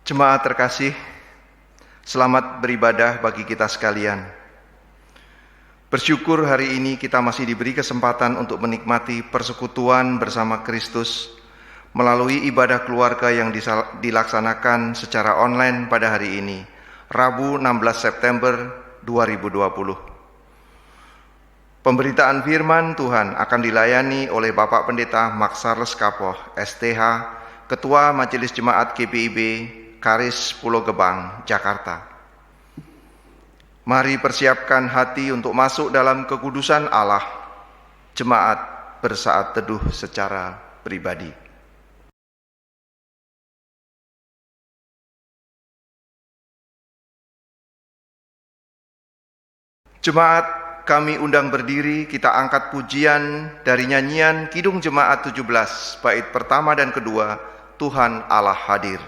Jemaat terkasih, selamat beribadah bagi kita sekalian. Bersyukur hari ini kita masih diberi kesempatan untuk menikmati persekutuan bersama Kristus melalui ibadah keluarga yang dilaksanakan secara online pada hari ini, Rabu 16 September 2020. Pemberitaan firman Tuhan akan dilayani oleh Bapak Pendeta Maksarles Kapoh, STH, Ketua Majelis Jemaat GPIB, Karis Pulau Gebang, Jakarta. Mari persiapkan hati untuk masuk dalam kekudusan Allah. Jemaat bersaat teduh secara pribadi. Jemaat, kami undang berdiri, kita angkat pujian dari nyanyian Kidung Jemaat 17, bait pertama dan kedua, Tuhan Allah hadir.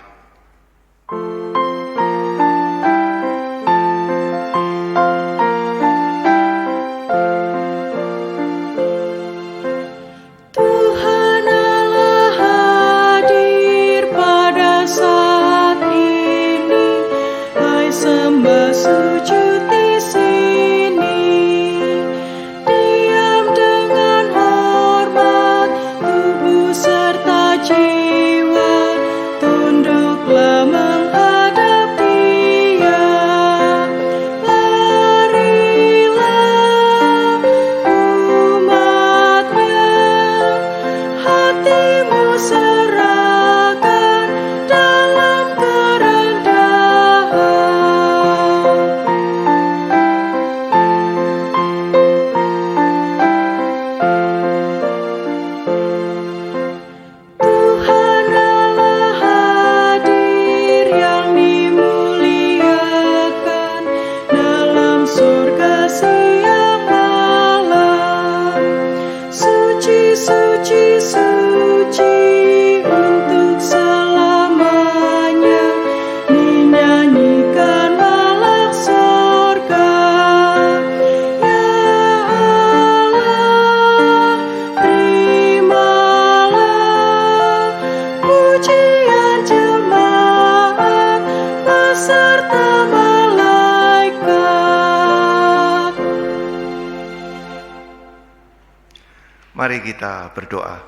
Mari kita berdoa.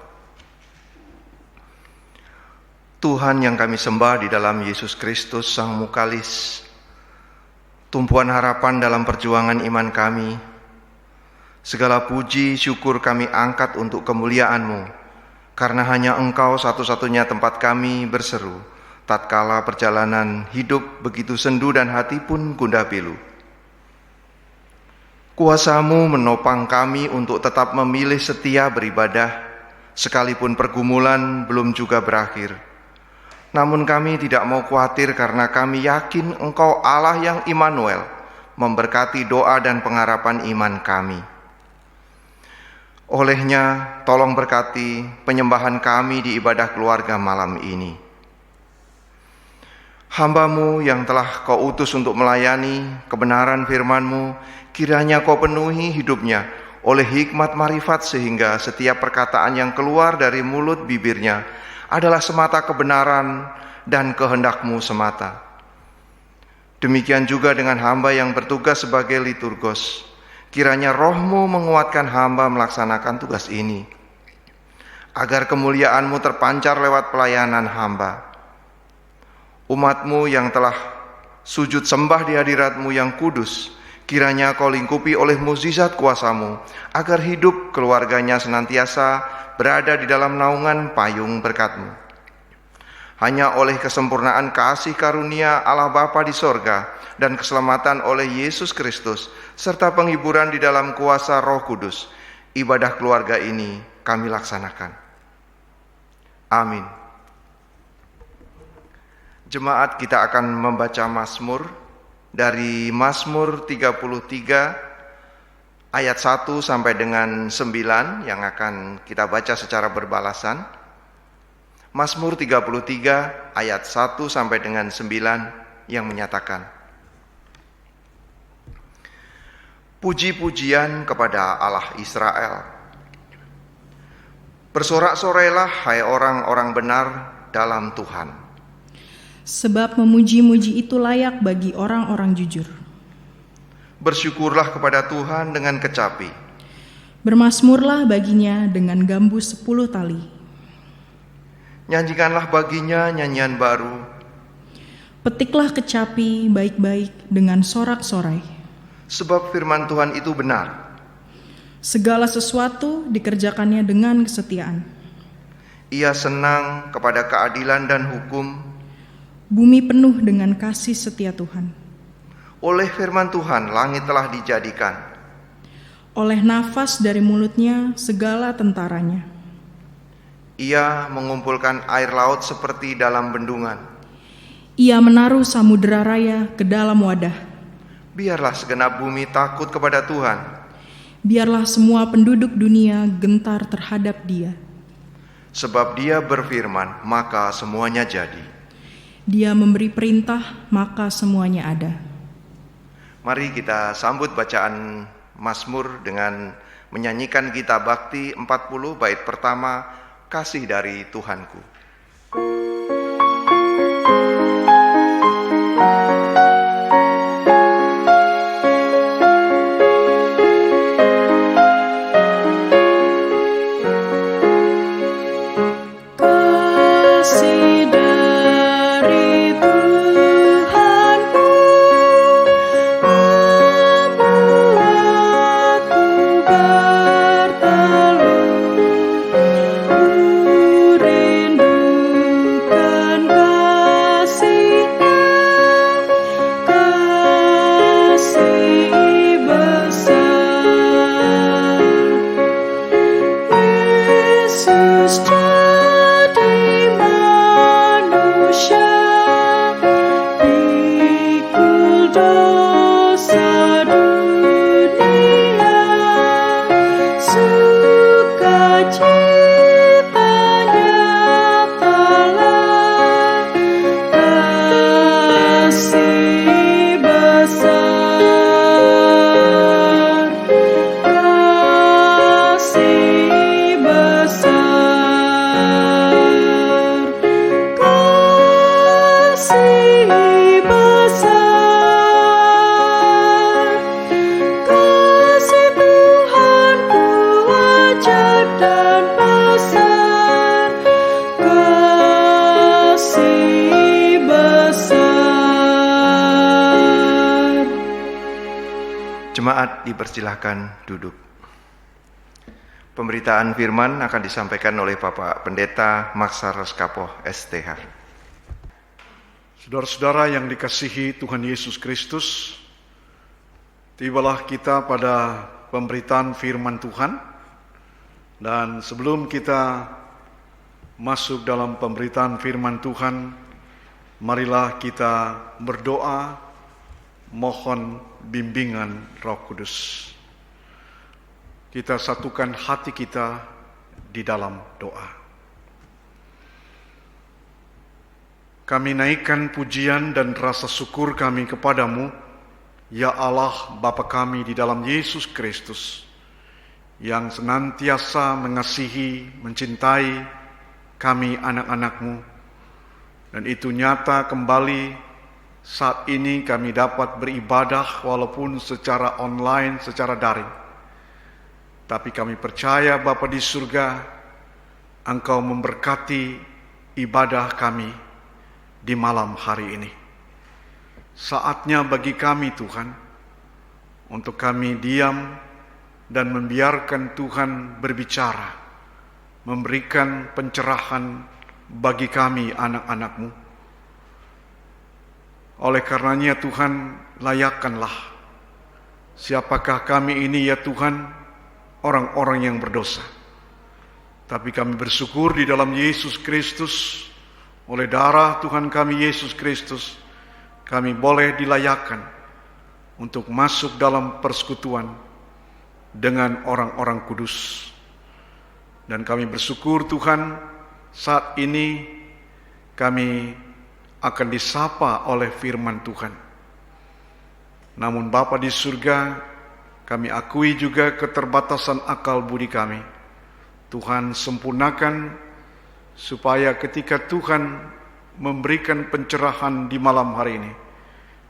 Tuhan yang kami sembah di dalam Yesus Kristus Sang Mukalis, tumpuan harapan dalam perjuangan iman kami, segala puji syukur kami angkat untuk kemuliaan-Mu, karena hanya Engkau satu-satunya tempat kami berseru, tatkala perjalanan hidup begitu sendu dan hati pun gundah pilu. Kuasa-Mu menopang kami untuk tetap memilih setia beribadah, sekalipun pergumulan belum juga berakhir. Namun kami tidak mau khawatir karena kami yakin Engkau Allah yang Immanuel, memberkati doa dan pengharapan iman kami. Olehnya, tolong berkati penyembahan kami di ibadah keluarga malam ini. Hamba-Mu yang telah Kau utus untuk melayani kebenaran firman-Mu, kiranya Kau penuhi hidupnya oleh hikmat marifat sehingga setiap perkataan yang keluar dari mulut bibirnya adalah semata kebenaran dan kehendak-Mu semata. Demikian juga dengan hamba yang bertugas sebagai liturgos. Kiranya Roh-Mu menguatkan hamba melaksanakan tugas ini, agar kemuliaan-Mu terpancar lewat pelayanan hamba. Umat-Mu yang telah sujud sembah di hadirat-Mu yang kudus, kiranya Kau lingkupi oleh mukjizat kuasa-Mu, agar hidup keluarganya senantiasa berada di dalam naungan payung berkat-Mu. Hanya oleh kesempurnaan kasih karunia Allah Bapa di sorga dan keselamatan oleh Yesus Kristus, serta penghiburan di dalam kuasa Roh Kudus, ibadah keluarga ini kami laksanakan. Amin. Jemaat, kita akan membaca Mazmur dari Mazmur 33 ayat 1 sampai dengan 9 yang akan kita baca secara berbalasan. Mazmur 33 ayat 1 sampai dengan 9 yang menyatakan, puji-pujian kepada Allah Israel. Bersorak-sorailah hai orang-orang benar dalam Tuhan. sebab memuji-muji itu layak bagi orang-orang jujur. Bersyukurlah kepada Tuhan dengan kecapi. Bermasmurlah baginya dengan gambus 10 tali. Nyanyikanlah baginya nyanyian baru. Petiklah kecapi baik-baik dengan sorak-sorai. Sebab firman Tuhan itu benar. Segala sesuatu dikerjakannya dengan kesetiaan. Ia senang kepada keadilan dan hukum. Bumi penuh dengan kasih setia Tuhan. Oleh firman Tuhan langit telah dijadikan. Oleh nafas dari mulutnya segala tentaranya. Ia mengumpulkan air laut seperti dalam bendungan. Ia menaruh samudera raya ke dalam wadah. Biarlah segenap bumi takut kepada Tuhan. Biarlah semua penduduk dunia gentar terhadap Dia. Sebab Dia berfirman, maka semuanya jadi. Dia memberi perintah, maka semuanya ada. Mari kita sambut bacaan Mazmur dengan menyanyikan Gita Bakti 40 bait pertama, Kasih dari Tuhanku. Jemaat dipersilahkan duduk. Pemberitaan firman akan disampaikan oleh Bapak Pendeta Maksar Reskapoh STH. Saudara-saudara yang dikasihi Tuhan Yesus Kristus, tibalah kita pada pemberitaan firman Tuhan. Dan sebelum kita masuk dalam pemberitaan firman Tuhan, marilah kita berdoa mohon bimbingan Roh Kudus. Kita satukan hati kita di dalam doa. Kami naikkan pujian dan rasa syukur kami kepadamu, ya Allah Bapa kami di dalam Yesus Kristus, yang senantiasa mengasihi, mencintai kami anak-anak-Mu. Dan itu nyata kembali saat ini kami dapat beribadah walaupun secara online, secara daring. Tapi kami percaya Bapa di surga, Engkau memberkati ibadah kami di malam hari ini. Saatnya bagi kami Tuhan, untuk kami diam dan membiarkan Tuhan berbicara, memberikan pencerahan bagi kami anak-anak-Mu. Oleh karenanya Tuhan, layakkanlah siapakah kami ini ya Tuhan, orang-orang yang berdosa. Tapi kami bersyukur di dalam Yesus Kristus, oleh darah Tuhan kami Yesus Kristus, kami boleh dilayakkan untuk masuk dalam persekutuan dengan orang-orang kudus. Dan kami bersyukur Tuhan, saat ini kami akan disapa oleh firman Tuhan. Namun Bapa di surga, kami akui juga keterbatasan akal budi kami. Tuhan sempurnakan supaya ketika Tuhan memberikan pencerahan di malam hari ini.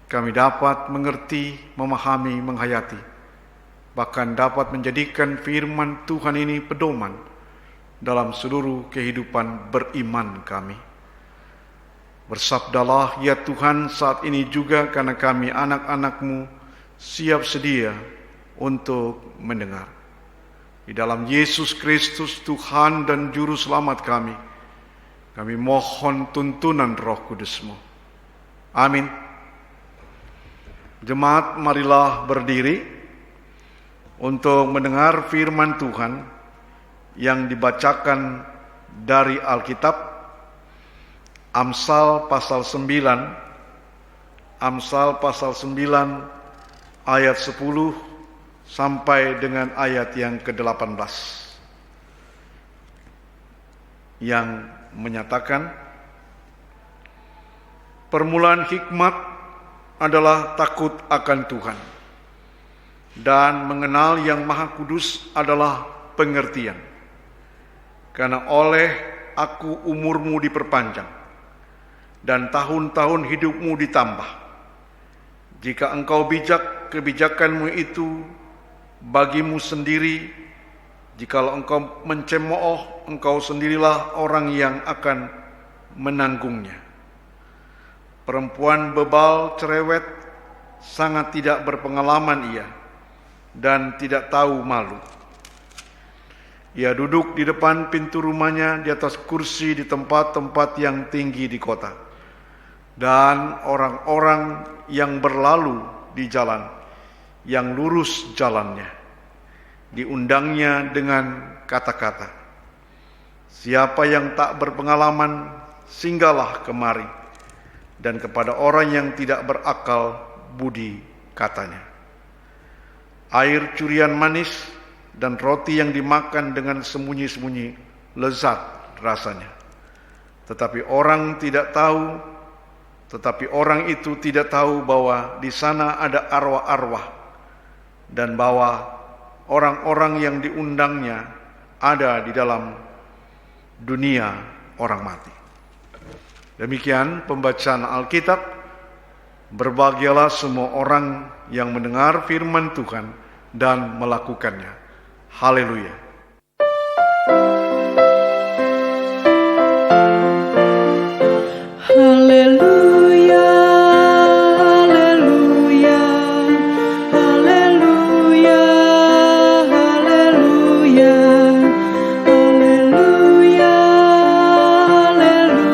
Kami dapat mengerti, memahami, menghayati, bahkan dapat menjadikan firman Tuhan ini pedoman dalam seluruh kehidupan beriman kami. Bersabdalah ya Tuhan saat ini juga, karena kami anak-anak-Mu siap sedia untuk mendengar. Di dalam Yesus Kristus Tuhan dan Juru Selamat kami mohon tuntunan Roh Kudus-Mu. Amin. Jemaat, marilah berdiri untuk mendengar firman Tuhan yang dibacakan dari Alkitab, Amsal pasal 9, ayat 10 sampai dengan ayat yang ke-18, yang menyatakan, permulaan hikmat adalah takut akan Tuhan, dan mengenal Yang Maha Kudus adalah pengertian. Karena oleh aku umurmu diperpanjang, dan tahun-tahun hidupmu ditambah. Jika engkau bijak, kebijakanmu itu bagimu sendiri. Jikalau engkau mencemooh, engkau sendirilah orang yang akan menanggungnya. Perempuan bebal cerewet, sangat tidak berpengalaman ia, dan tidak tahu malu. Ia duduk di depan pintu rumahnya, di atas kursi di tempat-tempat yang tinggi di kota. Dan orang-orang yang berlalu di jalan, yang lurus jalannya, diundangnya dengan kata-kata, siapa yang tak berpengalaman, singgahlah kemari. Dan kepada orang yang tidak berakal budi katanya, air curian manis dan roti yang dimakan dengan sembunyi-sembunyi lezat rasanya. Tetapi orang itu tidak tahu bahwa di sana ada arwah-arwah, dan bahwa orang-orang yang diundangnya ada di dalam dunia orang mati. Demikian pembacaan Alkitab. Berbahagialah semua orang yang mendengar firman Tuhan dan melakukannya. Haleluya. Haleluya, haleluya, haleluya, haleluya, haleluya,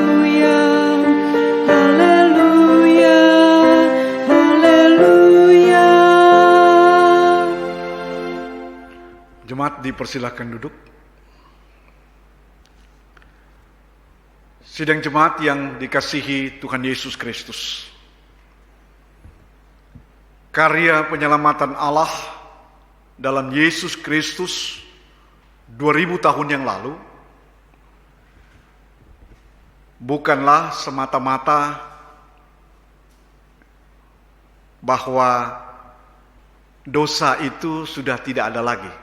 haleluya, haleluya, haleluya. Jemaat dipersilakan duduk. Sidang jemaat yang dikasihi Tuhan Yesus Kristus, karya penyelamatan Allah dalam Yesus Kristus 2000 tahun yang lalu bukanlah semata-mata bahwa dosa itu sudah tidak ada lagi.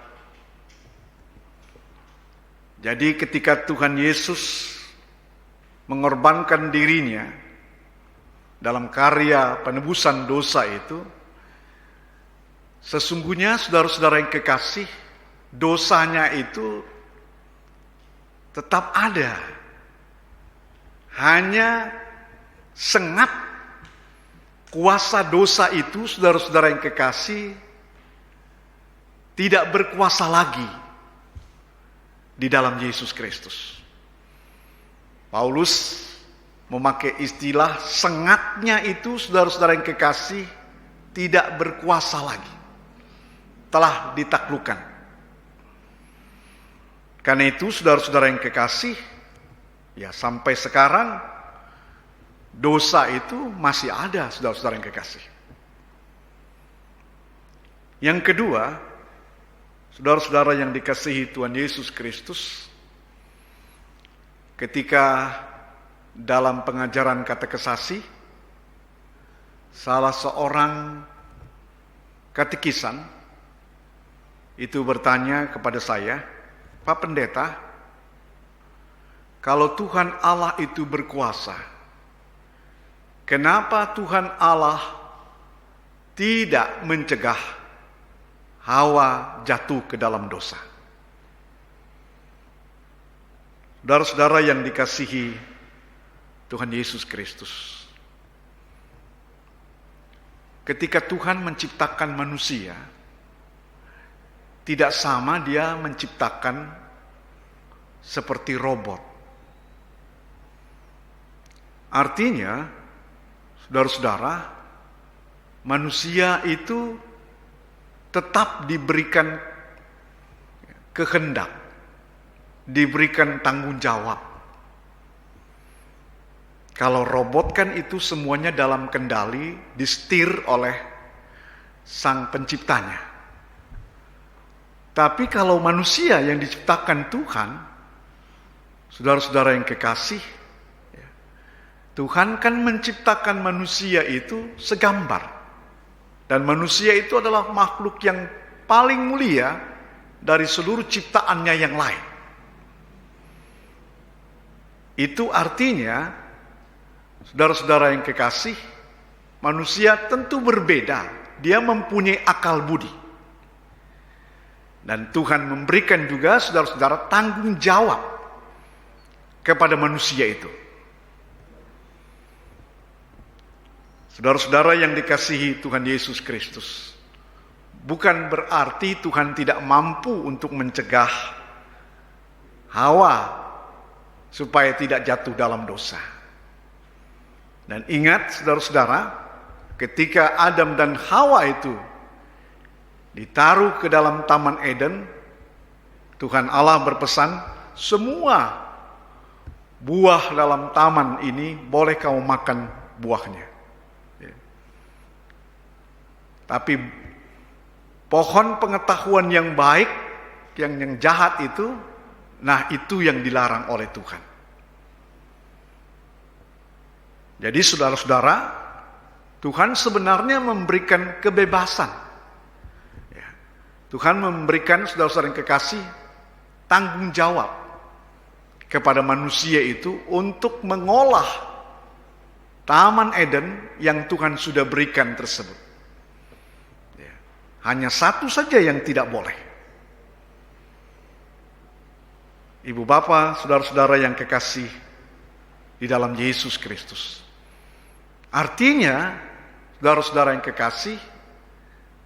Jadi ketika Tuhan Yesus mengorbankan dirinya dalam karya penebusan dosa itu, sesungguhnya saudara-saudara yang kekasih, dosanya itu tetap ada. Hanya sengat kuasa dosa itu, saudara-saudara yang kekasih, tidak berkuasa lagi di dalam Yesus Kristus. Paulus memakai istilah sengatnya itu, saudara-saudara yang kekasih, tidak berkuasa lagi, telah ditaklukkan. Karena itu saudara-saudara yang kekasih, ya sampai sekarang dosa itu masih ada, saudara-saudara yang kekasih. Yang kedua, saudara-saudara yang dikasihi Tuhan Yesus Kristus, ketika dalam pengajaran katekesasi, salah seorang katekisan itu bertanya kepada saya, Pak Pendeta, kalau Tuhan Allah itu berkuasa, kenapa Tuhan Allah tidak mencegah Hawa jatuh ke dalam dosa? Saudara-saudara yang dikasihi Tuhan Yesus Kristus, ketika Tuhan menciptakan manusia, tidak sama Dia menciptakan seperti robot. Artinya, saudara-saudara, manusia itu tetap diberikan kehendak, diberikan tanggung jawab. Kalau robot kan itu semuanya dalam kendali, disetir oleh sang penciptanya. Tapi kalau manusia yang diciptakan Tuhan, saudara-saudara yang kekasih, Tuhan kan menciptakan manusia itu segambar. Dan manusia itu adalah makhluk yang paling mulia dari seluruh ciptaannya yang lain. Itu artinya, saudara-saudara yang kekasih, manusia tentu berbeda. Dia mempunyai akal budi. Dan Tuhan memberikan juga saudara-saudara tanggung jawab kepada manusia itu. Saudara-saudara yang dikasihi Tuhan Yesus Kristus, bukan berarti Tuhan tidak mampu untuk mencegah Hawa supaya tidak jatuh dalam dosa. Dan ingat saudara-saudara, ketika Adam dan Hawa itu ditaruh ke dalam Taman Eden, Tuhan Allah berpesan, semua buah dalam taman ini boleh kamu makan buahnya. Tapi pohon pengetahuan yang baik, yang jahat itu, nah itu yang dilarang oleh Tuhan. Jadi saudara-saudara, Tuhan sebenarnya memberikan kebebasan. Tuhan memberikan saudara-saudara yang kekasih tanggung jawab kepada manusia itu untuk mengolah Taman Eden yang Tuhan sudah berikan tersebut. Hanya satu saja yang tidak boleh. Ibu bapa, saudara-saudara yang kekasih di dalam Yesus Kristus. Artinya, saudara-saudara yang kekasih,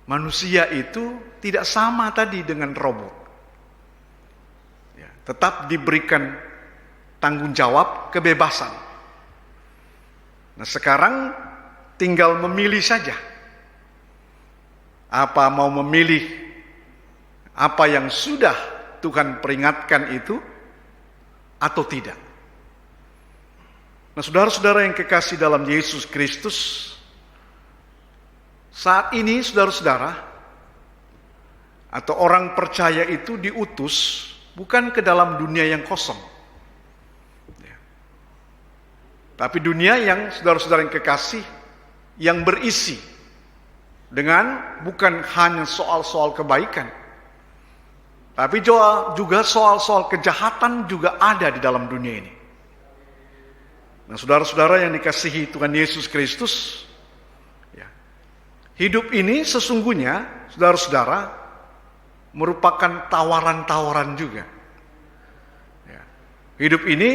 manusia itu tidak sama tadi dengan robot. Tetap diberikan tanggung jawab, kebebasan. Nah sekarang tinggal memilih saja. Apa mau memilih apa yang sudah Tuhan peringatkan itu atau tidak. Nah saudara-saudara yang kekasih dalam Yesus Kristus, saat ini saudara-saudara atau orang percaya itu diutus bukan ke dalam dunia yang kosong. Tapi dunia yang saudara-saudara yang kekasih yang berisi dengan bukan hanya soal-soal kebaikan, tapi juga soal-soal kejahatan juga ada di dalam dunia ini. Nah saudara-saudara yang dikasihi Tuhan Yesus Kristus, hidup ini sesungguhnya saudara-saudara merupakan tawaran-tawaran juga. Hidup ini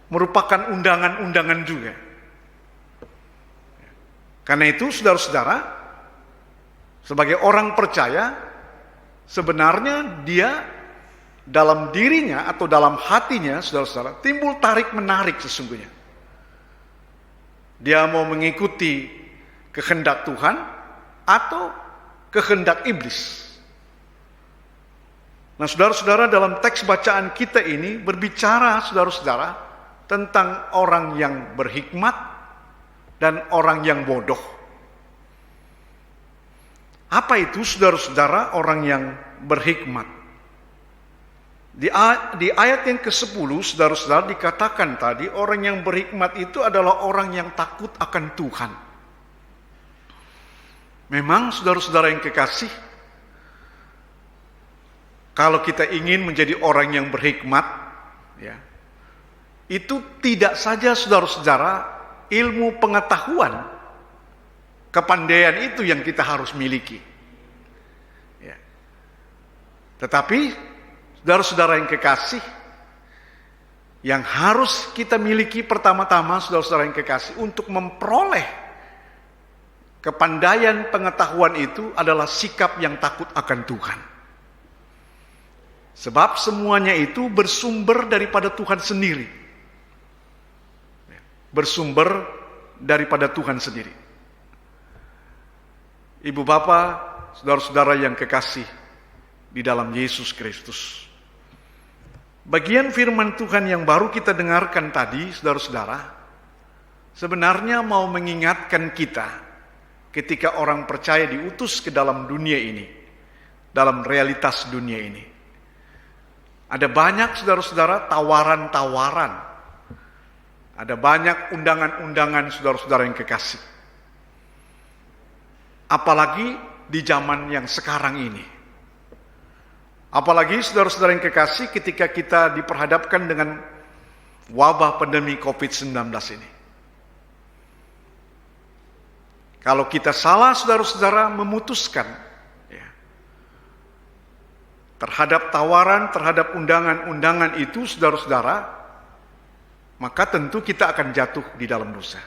merupakan undangan-undangan juga. Karena itu saudara-saudara, sebagai orang percaya, sebenarnya dia dalam dirinya atau dalam hatinya, saudara-saudara, timbul tarik-menarik sesungguhnya. Dia mau mengikuti kehendak Tuhan atau kehendak iblis. Nah saudara-saudara, dalam teks bacaan kita ini berbicara saudara-saudara tentang orang yang berhikmat dan orang yang bodoh. Apa itu saudara-saudara orang yang berhikmat? Di ayat yang ke-10 saudara-saudara dikatakan tadi orang yang berhikmat itu adalah orang yang takut akan Tuhan. Memang saudara-saudara yang kekasih, kalau kita ingin menjadi orang yang berhikmat, itu tidak saja saudara-saudara ilmu pengetahuan, kepandaian itu yang kita harus miliki. Ya. Tetapi saudara-saudara yang kekasih, yang harus kita miliki pertama-tama, saudara-saudara yang kekasih, untuk memperoleh kepandaian pengetahuan itu adalah sikap yang takut akan Tuhan. Sebab semuanya itu bersumber daripada Tuhan sendiri. Bersumber daripada Tuhan sendiri. Ibu bapak, saudara-saudara yang kekasih di dalam Yesus Kristus. Bagian firman Tuhan yang baru kita dengarkan tadi, saudara-saudara, sebenarnya mau mengingatkan kita ketika orang percaya diutus ke dalam dunia ini, dalam realitas dunia ini. Ada banyak saudara-saudara tawaran-tawaran. Ada banyak undangan-undangan saudara-saudara yang kekasih. Apalagi di zaman yang sekarang ini. Apalagi saudara-saudara yang kekasih ketika kita diperhadapkan dengan wabah pandemi COVID-19 ini. Kalau kita salah saudara-saudara memutuskan ya, terhadap tawaran, terhadap undangan-undangan itu saudara-saudara, maka tentu kita akan jatuh di dalam dosa.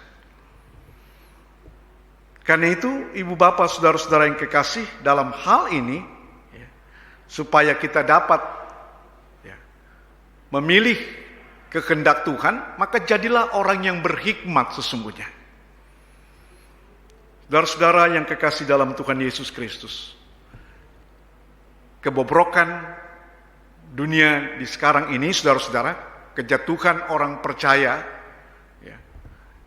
Karena itu ibu bapak saudara-saudara yang kekasih, dalam hal ini ya, supaya kita dapat ya, memilih kehendak Tuhan, maka jadilah orang yang berhikmat sesungguhnya. Saudara-saudara yang kekasih dalam Tuhan Yesus Kristus, kebobrokan dunia di sekarang ini, saudara-saudara, kejatuhan orang percaya, ya,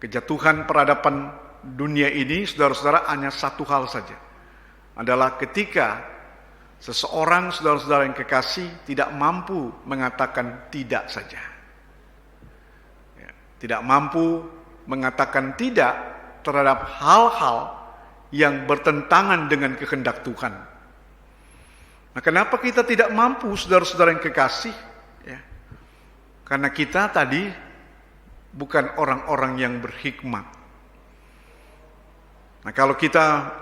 kejatuhan peradaban dunia ini, saudara-saudara, hanya satu hal saja, adalah ketika seseorang, saudara-saudara yang kekasih, tidak mampu mengatakan tidak saja. Ya, tidak mampu mengatakan tidak terhadap hal-hal yang bertentangan dengan kehendak Tuhan. Nah, kenapa kita tidak mampu, saudara-saudara yang kekasih? Ya, karena kita tadi bukan orang-orang yang berhikmat. Nah, kalau kita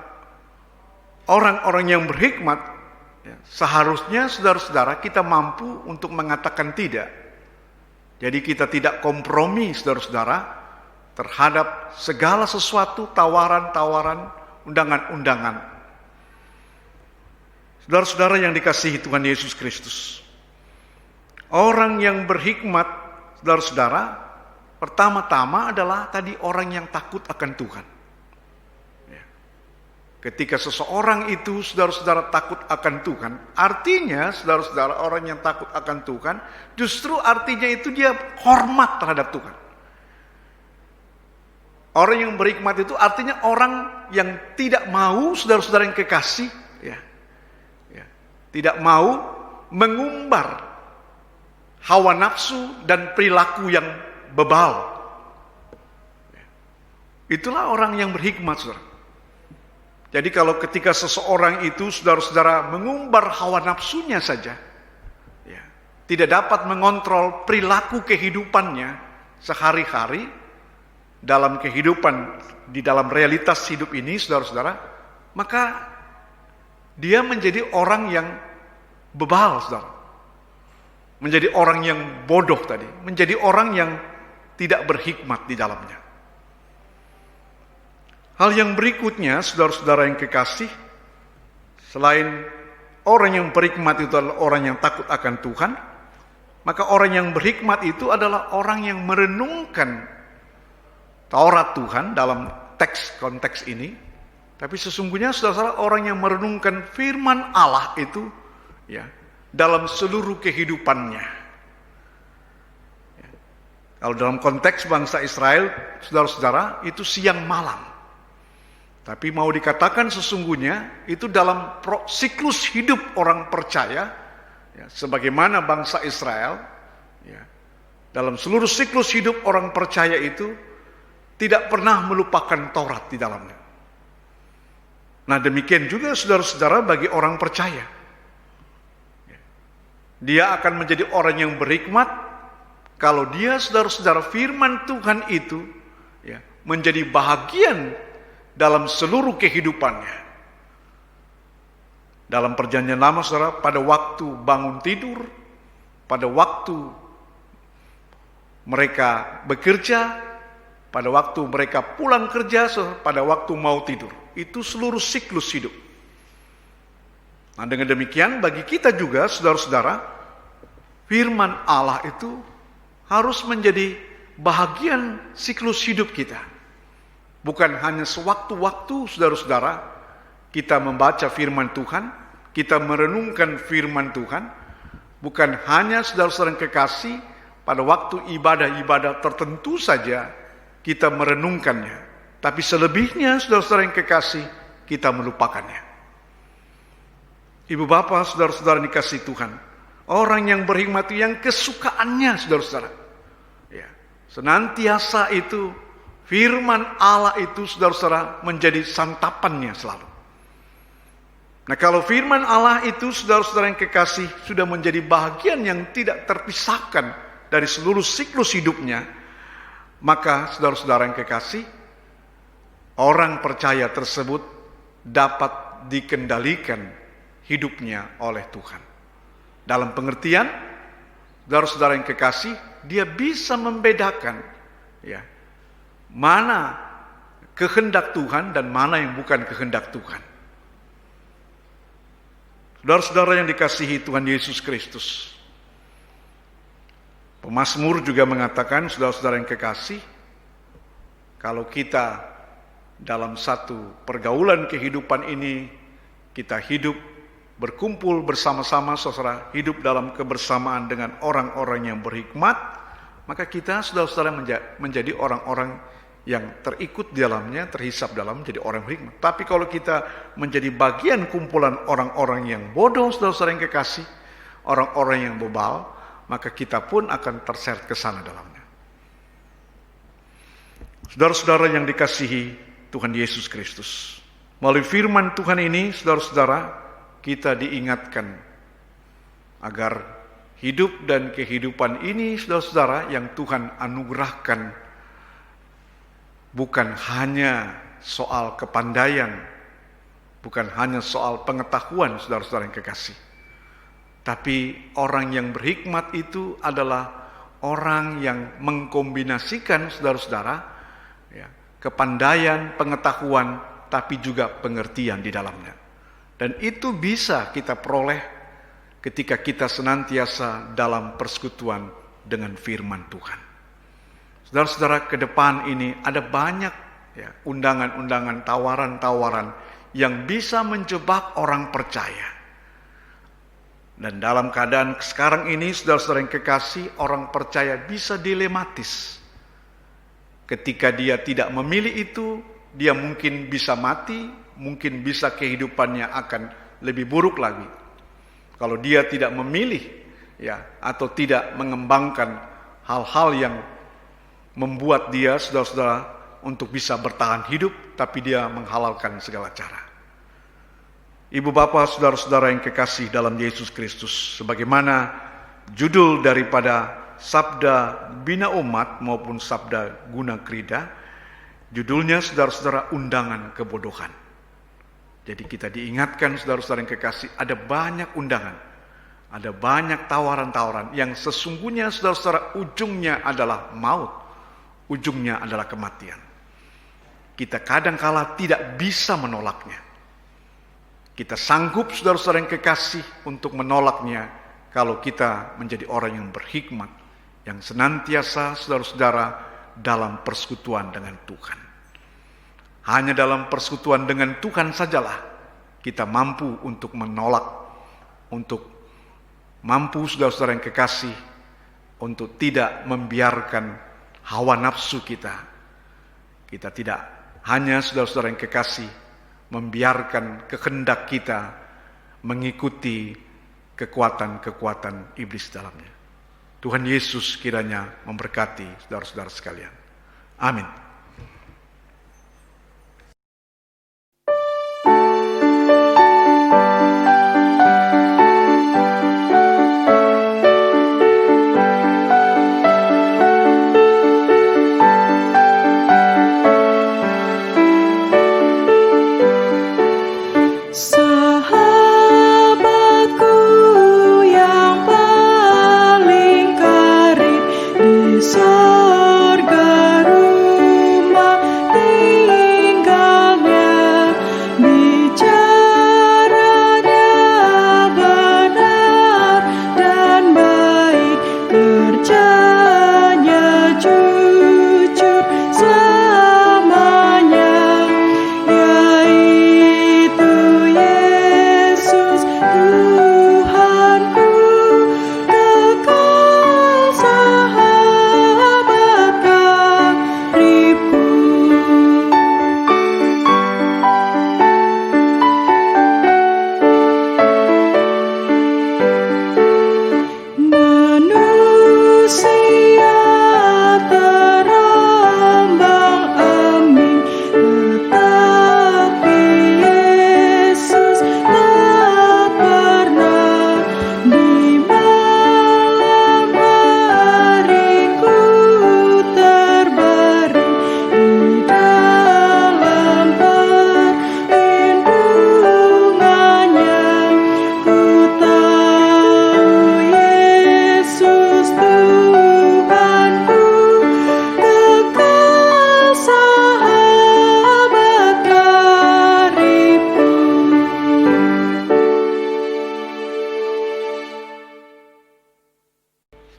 orang-orang yang berhikmat, ya, seharusnya saudara-saudara kita mampu untuk mengatakan tidak. Jadi kita tidak kompromi, saudara-saudara, terhadap segala sesuatu tawaran-tawaran, undangan-undangan. Saudara-saudara yang dikasihi Tuhan Yesus Kristus, orang yang berhikmat, saudara-saudara, pertama-tama adalah tadi orang yang takut akan Tuhan. Ya. Ketika seseorang itu, saudara-saudara, takut akan Tuhan, artinya, saudara-saudara, orang yang takut akan Tuhan, justru artinya itu dia hormat terhadap Tuhan. Orang yang berhikmat itu artinya orang yang tidak mau, saudara-saudara yang kekasih, ya, tidak mau mengumbar hawa nafsu dan perilaku yang bebal. Itulah orang yang berhikmat, saudara. Jadi kalau ketika seseorang itu, saudara-saudara, mengumbar hawa nafsunya saja, ya, tidak dapat mengontrol perilaku kehidupannya sehari-hari, dalam kehidupan, di dalam realitas hidup ini, saudara-saudara, maka dia menjadi orang yang bebal, saudara. Menjadi orang yang bodoh tadi, menjadi orang yang tidak berhikmat di dalamnya. Hal yang berikutnya, saudara-saudara yang kekasih, selain orang yang berhikmat itu adalah orang yang takut akan Tuhan, maka orang yang berhikmat itu adalah orang yang merenungkan Taurat Tuhan dalam konteks ini. Tapi sesungguhnya saudara-saudara, orang yang merenungkan firman Allah itu ya, dalam seluruh kehidupannya. Ya. Kalau dalam konteks bangsa Israel, saudara-saudara, itu siang malam. Tapi mau dikatakan sesungguhnya itu dalam siklus hidup orang percaya, ya, sebagaimana bangsa Israel, ya, dalam seluruh siklus hidup orang percaya itu tidak pernah melupakan Taurat di dalamnya. Nah, demikian juga saudara-saudara bagi orang percaya. Dia akan menjadi orang yang berhikmat kalau dia, saudara-saudara, firman Tuhan itu ya, menjadi bahagian dalam seluruh kehidupannya. Dalam perjanjian lama, saudara, pada waktu bangun tidur, pada waktu mereka bekerja, pada waktu mereka pulang kerja, saudara, pada waktu mau tidur. Itu seluruh siklus hidup. Nah, dengan demikian bagi kita juga, saudara-saudara, firman Allah itu harus menjadi bahagian siklus hidup kita. Bukan hanya sewaktu-waktu, saudara-saudara, kita membaca firman Tuhan, kita merenungkan firman Tuhan, bukan hanya saudara-saudara yang kekasih, pada waktu ibadah-ibadah tertentu saja kita merenungkannya. Tapi selebihnya, saudara-saudara yang kekasih, kita melupakannya. Ibu bapak, saudara-saudara yang dikasih Tuhan, orang yang berhikmat itu yang kesukaannya, saudara-saudara, ya, senantiasa itu firman Allah itu, saudara-saudara, menjadi santapannya selalu. Nah, kalau firman Allah itu, saudara-saudara yang kekasih, sudah menjadi bahagian yang tidak terpisahkan dari seluruh siklus hidupnya, maka saudara-saudara yang kekasih, orang percaya tersebut dapat dikendalikan hidupnya oleh Tuhan. Dalam pengertian, saudara-saudara yang kekasih, dia bisa membedakan ya, mana kehendak Tuhan dan mana yang bukan kehendak Tuhan. Saudara-saudara yang dikasihi Tuhan Yesus Kristus, pemazmur juga mengatakan, saudara-saudara yang kekasih, kalau kita dalam satu pergaulan kehidupan ini, kita hidup berkumpul bersama-sama, saudara, hidup dalam kebersamaan dengan orang-orang yang berhikmat, maka kita, saudara-saudara, menjadi orang-orang yang terikut di dalamnya, terhisap dalam menjadi orang berhikmat. Tapi kalau kita menjadi bagian kumpulan orang-orang yang bodoh, saudara-saudara yang kekasih, orang-orang yang bebal, maka kita pun akan terseret ke sana dalamnya. Saudara-saudara yang dikasihi Tuhan Yesus Kristus, melalui firman Tuhan ini, saudara-saudara, kita diingatkan agar hidup dan kehidupan ini, saudara-saudara, yang Tuhan anugerahkan, bukan hanya soal kepandaian, bukan hanya soal pengetahuan, saudara-saudara yang kekasih. Tapi orang yang berhikmat itu adalah orang yang mengkombinasikan, saudara-saudara, ya, kepandaian, pengetahuan, tapi juga pengertian di dalamnya. Dan itu bisa kita peroleh ketika kita senantiasa dalam persekutuan dengan firman Tuhan. Saudara-saudara, ke depan ini ada banyak ya, undangan-undangan, tawaran-tawaran yang bisa menjebak orang percaya. Dan dalam keadaan sekarang ini, saudara-saudara yang kekasih, orang percaya bisa dilematis. Ketika dia tidak memilih itu, dia mungkin bisa mati, mungkin bisa kehidupannya akan lebih buruk lagi. Kalau dia tidak memilih ya, atau tidak mengembangkan hal-hal yang membuat dia, saudara-saudara, untuk bisa bertahan hidup, tapi dia menghalalkan segala cara. Ibu bapak, saudara-saudara yang kekasih dalam Yesus Kristus, sebagaimana judul daripada Sabda Bina Umat maupun Sabda Guna Krida, judulnya, saudara-saudara, undangan kebodohan. Jadi kita diingatkan, saudara-saudara yang kekasih, ada banyak undangan, ada banyak tawaran-tawaran yang sesungguhnya, saudara-saudara, ujungnya adalah maut, ujungnya adalah kematian. Kita kadang-kala tidak bisa menolaknya. Kita sanggup, saudara-saudara yang kekasih, untuk menolaknya kalau kita menjadi orang yang berhikmat, yang senantiasa, saudara-saudara, dalam persekutuan dengan Tuhan. Hanya dalam persekutuan dengan Tuhan sajalah kita mampu untuk menolak, untuk mampu, saudara-saudara yang kekasih, untuk tidak membiarkan hawa nafsu kita. Kita tidak hanya, saudara-saudara yang kekasih, membiarkan kehendak kita mengikuti kekuatan-kekuatan iblis dalamnya. Tuhan Yesus kiranya memberkati saudara-saudara sekalian. Amin.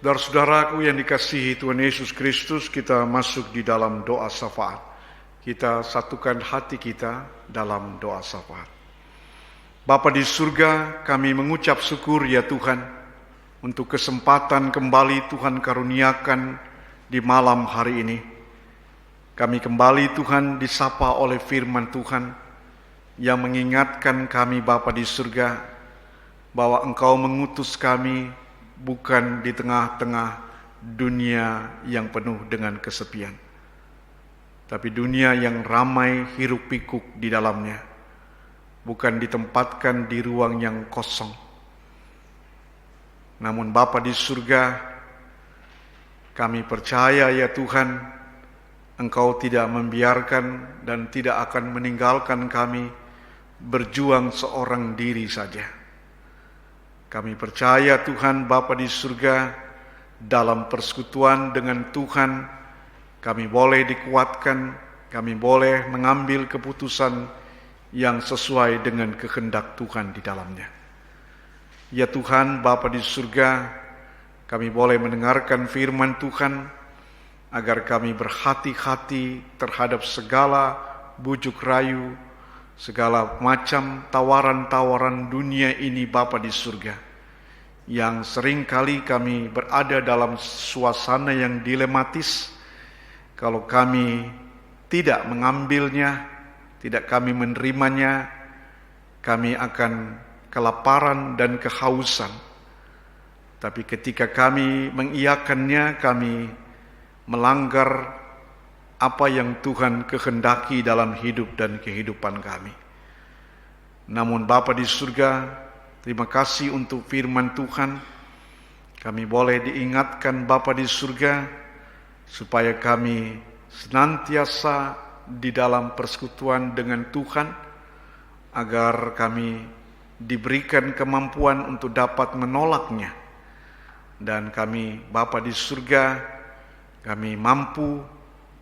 Saudara-saudaraku yang dikasihi Tuhan Yesus Kristus, kita masuk di dalam doa syafaat. Kita satukan hati kita dalam doa syafaat. Bapa di surga, kami mengucap syukur ya Tuhan, untuk kesempatan kembali Tuhan karuniakan di malam hari ini. Kami kembali Tuhan disapa oleh firman Tuhan, yang mengingatkan kami Bapa di surga, bahwa Engkau mengutus kami bukan di tengah-tengah dunia yang penuh dengan kesepian, tapi dunia yang ramai hiruk pikuk di dalamnya, bukan ditempatkan di ruang yang kosong. Namun Bapa di surga, kami percaya ya Tuhan, Engkau tidak membiarkan dan tidak akan meninggalkan kami berjuang seorang diri saja. Kami percaya Tuhan Bapa di surga, dalam persekutuan dengan Tuhan, kami boleh dikuatkan, kami boleh mengambil keputusan yang sesuai dengan kehendak Tuhan di dalamnya. Ya Tuhan Bapa di surga, kami boleh mendengarkan firman Tuhan, agar kami berhati-hati terhadap segala bujuk rayu, segala macam tawaran-tawaran dunia ini Bapa di surga, yang seringkali kami berada dalam suasana yang dilematis. Kalau kami tidak mengambilnya, tidak kami menerimanya, kami akan kelaparan dan kehausan. Tapi ketika kami mengiyakannya, kami melanggar apa yang Tuhan kehendaki dalam hidup dan kehidupan kami. Namun Bapa di surga, terima kasih untuk firman Tuhan. Kami boleh diingatkan Bapa di surga, supaya kami senantiasa di dalam persekutuan dengan Tuhan, agar kami diberikan kemampuan untuk dapat menolaknya. Dan kami Bapa di surga, kami mampu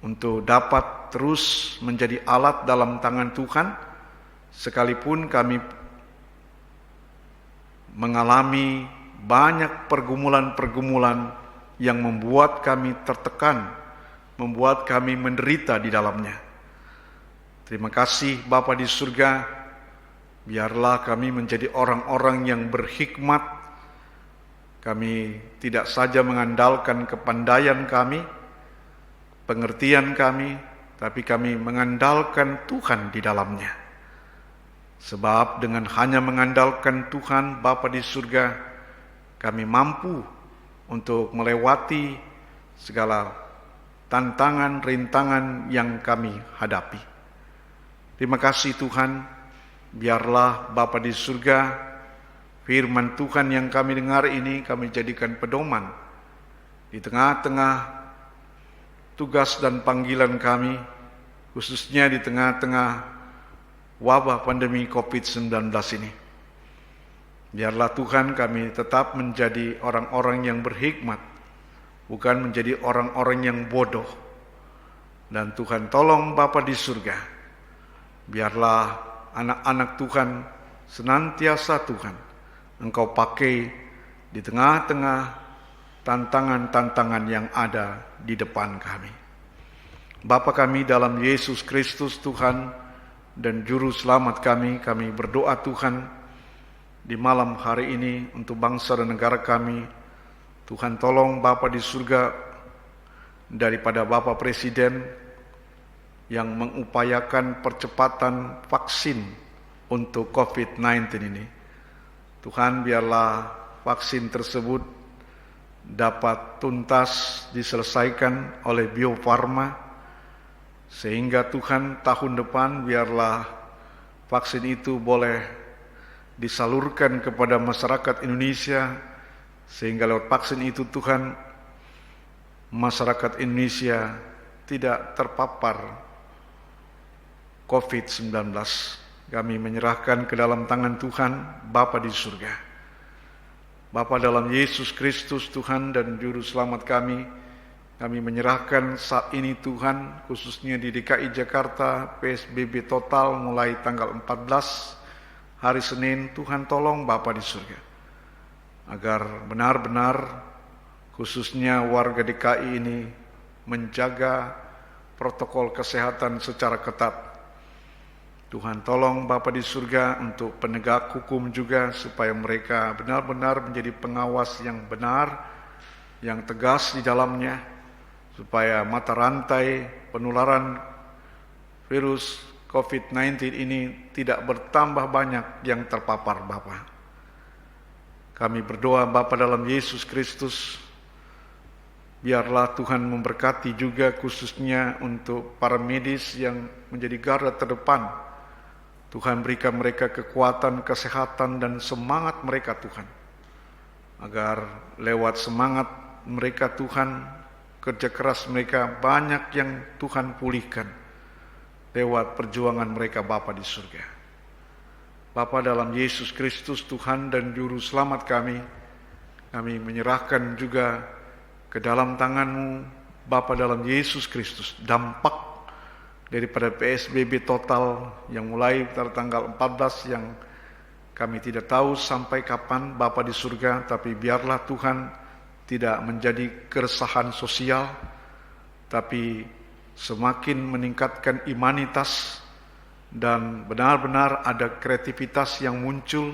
untuk dapat terus menjadi alat dalam tangan Tuhan, sekalipun kami mengalami banyak pergumulan-pergumulan yang membuat kami tertekan, membuat kami menderita di dalamnya. Terima kasih Bapa di surga, biarlah kami menjadi orang-orang yang berhikmat. Kami tidak saja mengandalkan kepandaian kami, pengertian kami, tapi kami mengandalkan Tuhan di dalamnya. Sebab dengan hanya mengandalkan Tuhan Bapa di surga, kami mampu untuk melewati segala tantangan, rintangan yang kami hadapi. Terima kasih Tuhan, biarlah Bapa di surga, firman Tuhan yang kami dengar ini kami jadikan pedoman di tengah-tengah tugas dan panggilan kami, khususnya di tengah-tengah wabah pandemi COVID-19 ini. Biarlah Tuhan kami tetap menjadi orang-orang yang berhikmat, bukan menjadi orang-orang yang bodoh. Dan Tuhan tolong Bapa di surga, biarlah anak-anak Tuhan senantiasa Tuhan Engkau pakai di tengah-tengah tantangan-tantangan yang ada di depan kami. Bapa kami dalam Yesus Kristus Tuhan dan Juru Selamat kami berdoa Tuhan di malam hari ini untuk bangsa dan negara kami. Tuhan tolong Bapa di surga, daripada Bapak Presiden yang mengupayakan percepatan vaksin untuk COVID-19 ini. Tuhan, biarlah vaksin tersebut dapat tuntas diselesaikan oleh Bio Farma, sehingga Tuhan tahun depan biarlah vaksin itu boleh disalurkan kepada masyarakat Indonesia, sehingga lewat vaksin itu Tuhan, masyarakat Indonesia tidak terpapar COVID-19. Kami menyerahkan ke dalam tangan Tuhan, Bapa di surga. Bapa dalam Yesus Kristus Tuhan dan Juru Selamat kami menyerahkan saat ini Tuhan, khususnya di DKI Jakarta, PSBB total mulai tanggal 14 hari Senin. Tuhan tolong Bapa di surga, agar benar-benar khususnya warga DKI ini menjaga protokol kesehatan secara ketat. Tuhan tolong Bapa di surga untuk penegak hukum juga, supaya mereka benar-benar menjadi pengawas yang benar, yang tegas di dalamnya, supaya mata rantai penularan virus COVID-19 ini tidak bertambah banyak yang terpapar Bapa. Kami berdoa Bapa dalam Yesus Kristus, biarlah Tuhan memberkati juga khususnya untuk para medis yang menjadi garda terdepan. Tuhan berikan mereka kekuatan, kesehatan, dan semangat mereka Tuhan, agar lewat semangat mereka Tuhan, kerja keras mereka banyak yang Tuhan pulihkan lewat perjuangan mereka Bapa di surga. Bapa dalam Yesus Kristus Tuhan dan Juru Selamat kami menyerahkan juga ke dalam tangan-Mu Bapa dalam Yesus Kristus dampak daripada PSBB total yang mulai pada tanggal 14 yang kami tidak tahu sampai kapan Bapa di surga, tapi biarlah Tuhan tidak menjadi keresahan sosial, tapi semakin meningkatkan imanitas dan benar-benar ada kreativitas yang muncul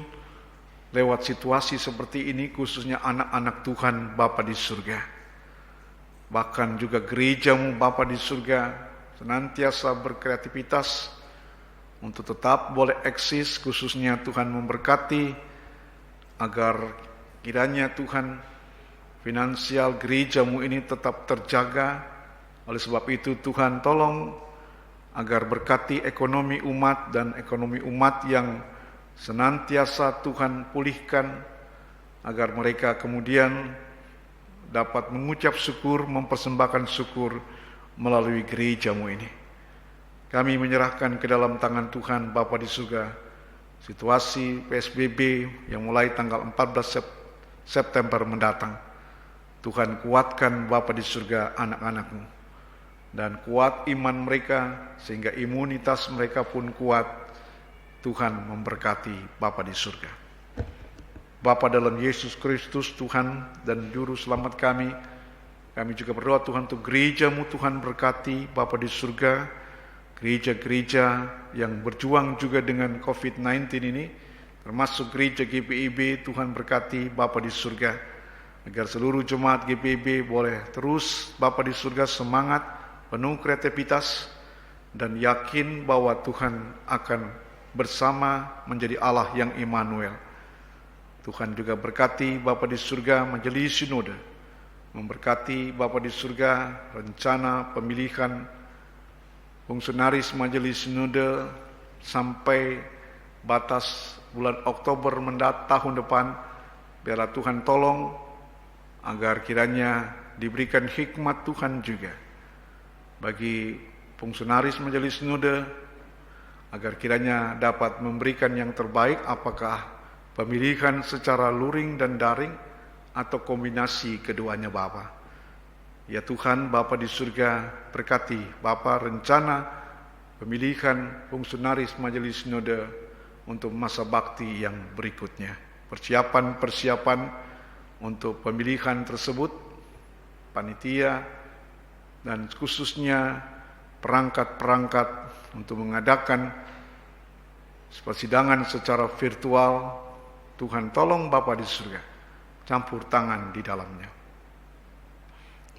lewat situasi seperti ini, khususnya anak-anak Tuhan Bapa di surga. Bahkan juga gereja-Mu Bapa di surga senantiasa berkreativitas untuk tetap boleh eksis, khususnya Tuhan memberkati agar kiranya Tuhan finansial gereja-Mu ini tetap terjaga. Oleh sebab itu Tuhan tolong agar berkati ekonomi umat, dan ekonomi umat yang senantiasa Tuhan pulihkan, agar mereka kemudian dapat mengucap syukur, mempersembahkan syukur melalui gereja-Mu ini. Kami menyerahkan ke dalam tangan Tuhan Bapa di surga situasi PSBB yang mulai tanggal 14 September mendatang. Tuhan kuatkan Bapa di surga anak-anak-Mu, dan kuat iman mereka sehingga imunitas mereka pun kuat. Tuhan memberkati Bapa di surga. Bapa dalam Yesus Kristus Tuhan dan Juru Selamat kami juga berdoa Tuhan untuk gereja-Mu. Tuhan berkati Bapa di surga, gereja-gereja yang berjuang juga dengan COVID-19 ini, termasuk gereja GPIB. Tuhan berkati Bapa di surga, agar seluruh jemaat GPIB boleh terus Bapa di surga semangat, penuh kreativitas, dan yakin bahwa Tuhan akan bersama menjadi Allah yang Immanuel. Tuhan juga berkati Bapa di surga majelis sinode, memberkati Bapa di surga rencana pemilihan fungsionaris majelis sinode sampai batas bulan Oktober tahun depan. Biarlah Tuhan tolong agar kiranya diberikan hikmat Tuhan juga bagi fungsionaris majelis sinode, agar kiranya dapat memberikan yang terbaik, apakah pemilihan secara luring dan daring atau kombinasi keduanya Bapa. Ya Tuhan, Bapa di surga, berkati Bapa rencana pemilihan fungsionaris Majelis Sinode untuk masa bakti yang berikutnya. Persiapan untuk pemilihan tersebut, panitia, dan khususnya perangkat-perangkat untuk mengadakan persidangan secara virtual. Tuhan tolong Bapa di surga, campur tangan di dalamnya.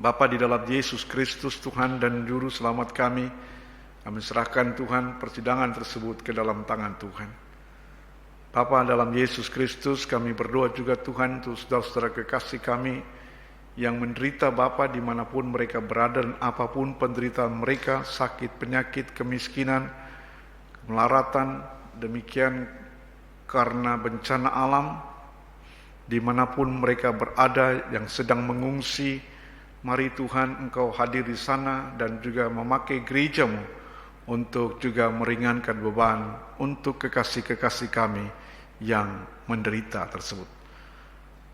Bapa di dalam Yesus Kristus Tuhan dan Juru Selamat kami serahkan Tuhan persidangan tersebut ke dalam tangan Tuhan. Bapa dalam Yesus Kristus kami berdoa juga Tuhan untuk saudara-saudara kekasih kami yang menderita Bapa dimanapun mereka berada dan apapun penderitaan mereka, sakit, penyakit, kemiskinan, kemelaratan, demikian karena bencana alam, dimanapun mereka berada yang sedang mengungsi, mari Tuhan Engkau hadir di sana dan juga memakai gereja-Mu untuk juga meringankan beban untuk kekasih-kekasih kami yang menderita tersebut.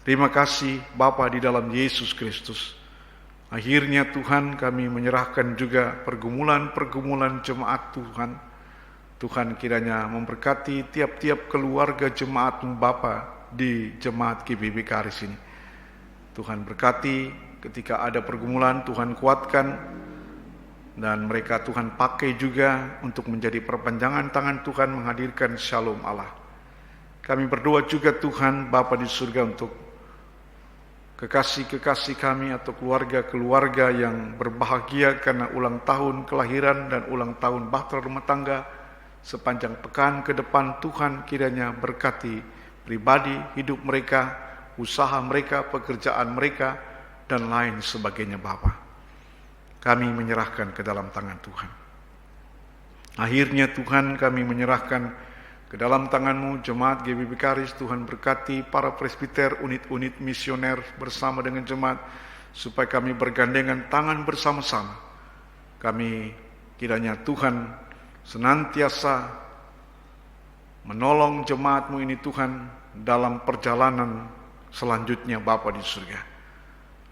Terima kasih Bapa di dalam Yesus Kristus. Akhirnya Tuhan kami menyerahkan juga pergumulan-pergumulan jemaat Tuhan. Tuhan kiranya memberkati tiap-tiap keluarga jemaat-Mu Bapa di jemaat GBB Karis ini. Tuhan berkati ketika ada pergumulan, Tuhan kuatkan, dan mereka Tuhan pakai juga untuk menjadi perpanjangan tangan Tuhan menghadirkan shalom Allah. Kami berdoa juga Tuhan Bapa di surga untuk kekasih-kekasih kami atau keluarga-keluarga yang berbahagia karena ulang tahun kelahiran dan ulang tahun bahtera rumah tangga sepanjang pekan ke depan. Tuhan kiranya berkati pribadi, hidup mereka, usaha mereka, pekerjaan mereka, dan lain sebagainya Bapa. Kami menyerahkan ke dalam tangan Tuhan. Akhirnya Tuhan kami menyerahkan ke dalam tangan-Mu jemaat GBB Karis. Tuhan berkati para presbiter, unit-unit misioner bersama dengan jemaat, supaya kami bergandengan tangan bersama-sama. Kami kiranya Tuhan senantiasa menolong jemaat-Mu ini Tuhan dalam perjalanan selanjutnya Bapa di surga.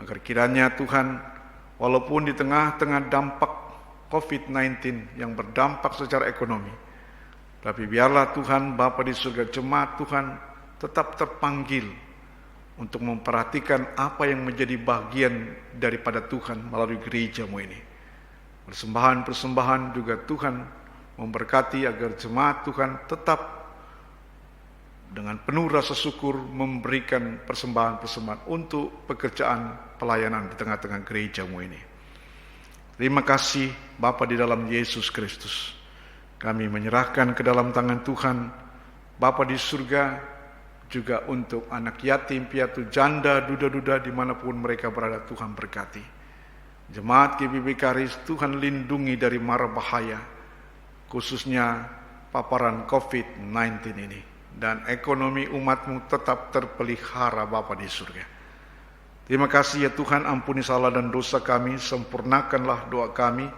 Agar kiranya Tuhan, walaupun di tengah-tengah dampak COVID-19 yang berdampak secara ekonomi, tapi biarlah Tuhan Bapa di surga, jemaat Tuhan tetap terpanggil untuk memperhatikan apa yang menjadi bagian daripada Tuhan melalui gereja-Mu ini. Persembahan-persembahan juga Tuhan memberkati agar jemaat Tuhan tetap dengan penuh rasa syukur memberikan persembahan-persembahan untuk pekerjaan pelayanan di tengah-tengah gereja-Mu ini. Terima kasih Bapa di dalam Yesus Kristus. Kami menyerahkan ke dalam tangan Tuhan Bapa di surga juga untuk anak yatim, piatu, janda, duda-duda dimanapun mereka berada. Tuhan berkati jemaat GBB Karis. Tuhan lindungi dari mara bahaya, khususnya paparan COVID-19 ini, dan ekonomi umat-Mu tetap terpelihara Bapa di surga. Terima kasih ya Tuhan, ampuni salah dan dosa kami, sempurnakanlah doa kami,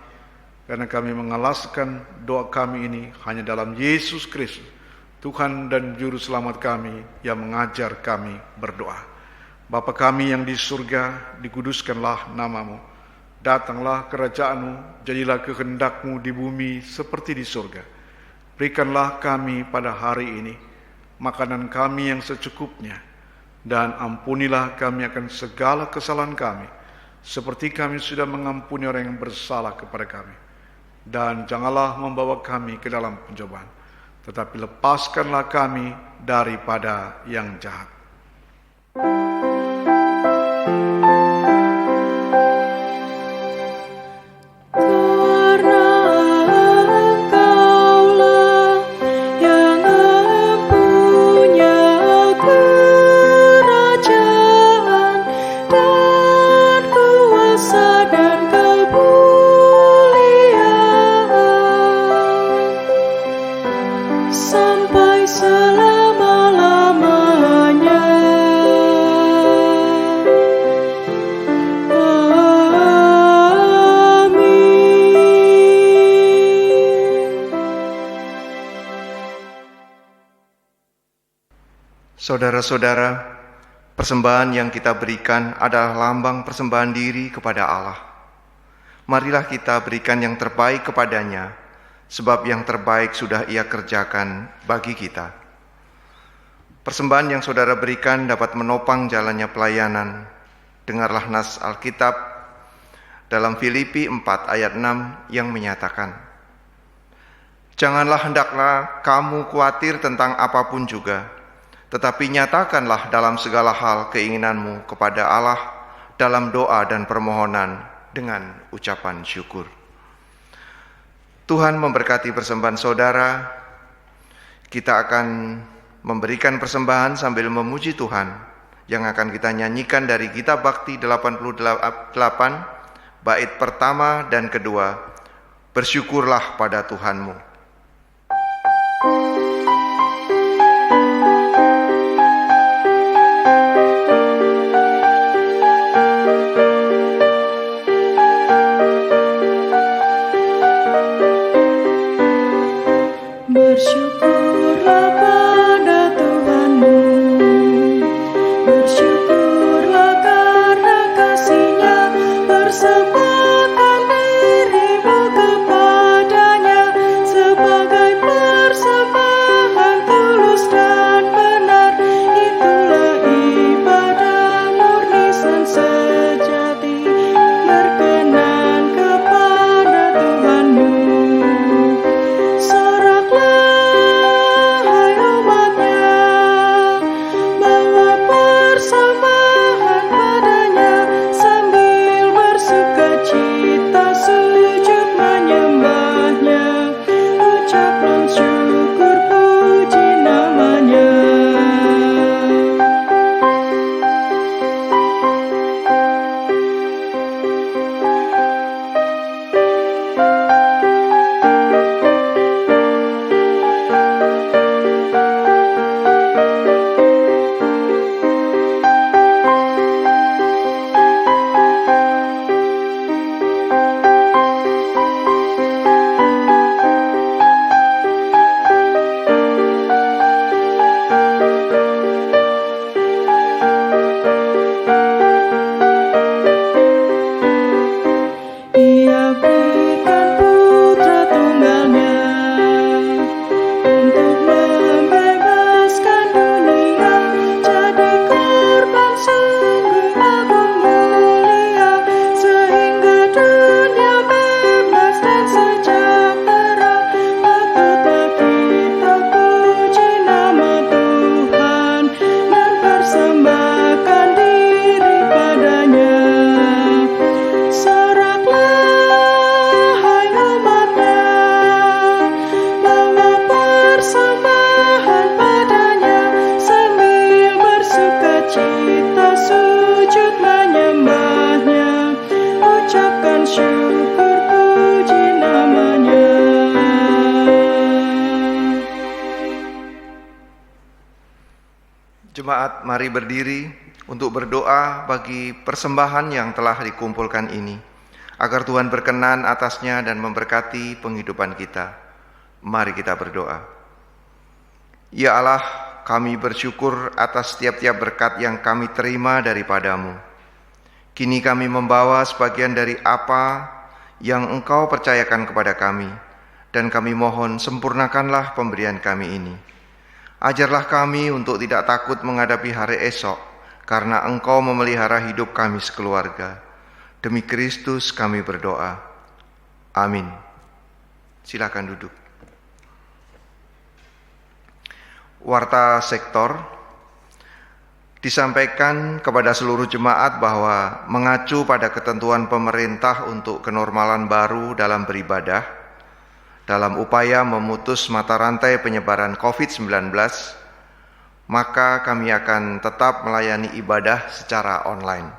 karena kami mengalaskan doa kami ini hanya dalam Yesus Kristus, Tuhan dan Juru Selamat kami, yang mengajar kami berdoa. Bapa kami yang di surga, dikuduskanlah nama-Mu. Datanglah kerajaan-Mu, jadilah kehendak-Mu di bumi seperti di surga. Berikanlah kami pada hari ini makanan kami yang secukupnya, dan ampunilah kami akan segala kesalahan kami, seperti kami sudah mengampuni orang yang bersalah kepada kami. Dan janganlah membawa kami ke dalam pencobaan, tetapi lepaskanlah kami daripada yang jahat. Saudara-saudara, Persembahan yang kita berikan adalah lambang persembahan diri kepada Allah. Marilah kita berikan yang terbaik kepadanya, sebab yang terbaik sudah Ia kerjakan bagi kita. Persembahan yang saudara berikan dapat menopang jalannya pelayanan. Dengarlah nas Alkitab dalam Filipi 4 ayat 6 yang menyatakan, "Janganlah hendaklah kamu khawatir tentang apapun juga, tetapi nyatakanlah dalam segala hal keinginanmu kepada Allah dalam doa dan permohonan dengan ucapan syukur." Tuhan memberkati persembahan saudara. Kita akan memberikan persembahan sambil memuji Tuhan yang akan kita nyanyikan dari Kitab Bakti 88, bait pertama dan kedua, "Bersyukurlah pada Tuhanmu." Bersyukurlah pada Tuhanmu, bersyukurlah karena kasih-Nya, persembahkan dirimu kepadanya sebagai persembahan tulus dan benar. Itulah ibadah murni dan sejati, berkenan kepada Tuhanmu. Jemaat, mari berdiri untuk berdoa bagi persembahan yang telah dikumpulkan ini, agar Tuhan berkenan atasnya dan memberkati penghidupan kita. Mari kita berdoa. Ya Allah, kami bersyukur atas tiap-tiap berkat yang kami terima daripada-Mu. Kini kami membawa sebagian dari apa yang Engkau percayakan kepada kami, dan kami mohon sempurnakanlah pemberian kami ini. Ajarlah kami untuk tidak takut menghadapi hari esok, karena Engkau memelihara hidup kami sekeluarga. Demi Kristus kami berdoa. Amin. Silakan duduk. Warta sektor disampaikan kepada seluruh jemaat bahwa mengacu pada ketentuan pemerintah untuk kenormalan baru dalam beribadah, dalam upaya memutus mata rantai penyebaran COVID-19, maka kami akan tetap melayani ibadah secara online.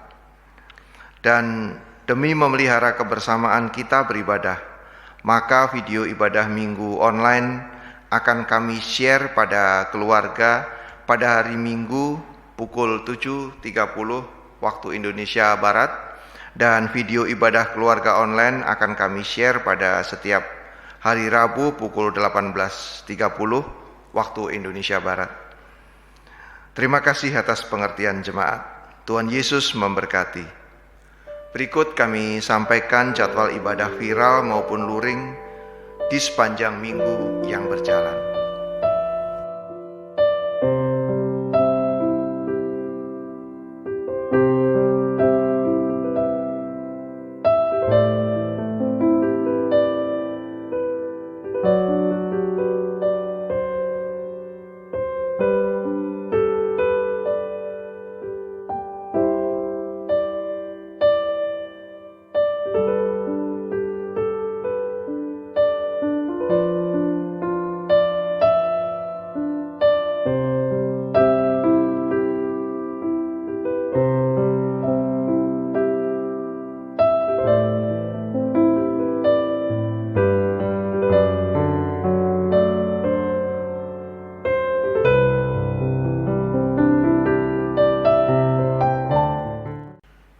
Dan demi memelihara kebersamaan kita beribadah, maka video ibadah minggu online akan kami share pada keluarga pada hari Minggu pukul 7.30 waktu Indonesia Barat, dan video ibadah keluarga online akan kami share pada setiap hari Rabu pukul 18.30 waktu Indonesia Barat. Terima kasih atas pengertian jemaat. Tuhan Yesus memberkati. Berikut kami sampaikan jadwal ibadah viral maupun luring di sepanjang minggu yang berjalan.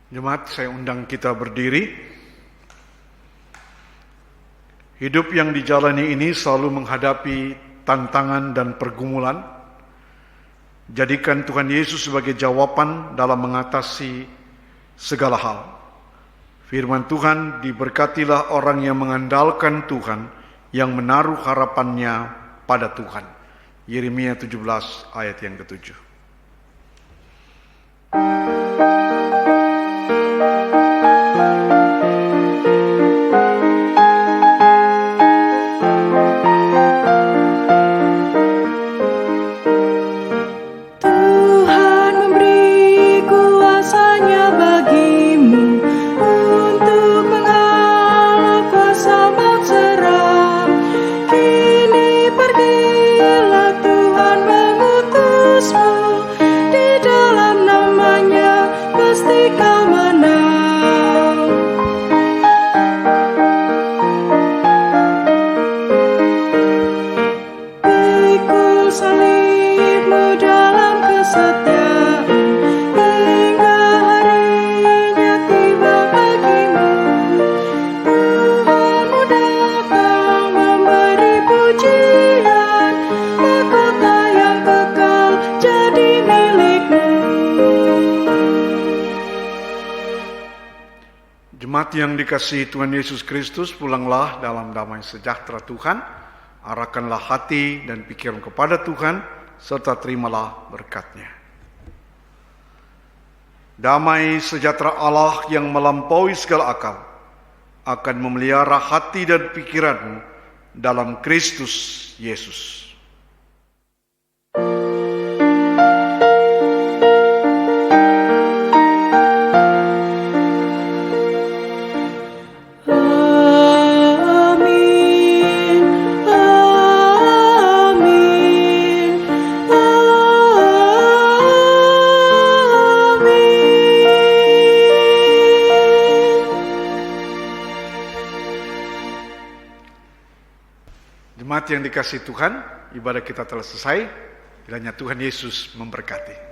Jemaat, saya undang kita berdiri. Hidup yang dijalani ini selalu menghadapi tantangan dan pergumulan. Jadikan Tuhan Yesus sebagai jawaban dalam mengatasi segala hal. Firman Tuhan, diberkatilah orang yang mengandalkan Tuhan, yang menaruh harapannya pada Tuhan. Yeremia 17 ayat yang ke-7. Jemaat yang dikasihi Tuhan Yesus Kristus, pulanglah dalam damai sejahtera Tuhan, arahkanlah hati dan pikiran kepada Tuhan, serta terimalah berkat-Nya. Damai sejahtera Allah yang melampaui segala akal akan memelihara hati dan pikiranmu dalam Kristus Yesus. Jemaat yang dikasihi Tuhan, ibadah kita telah selesai. Kiranya Tuhan Yesus memberkati.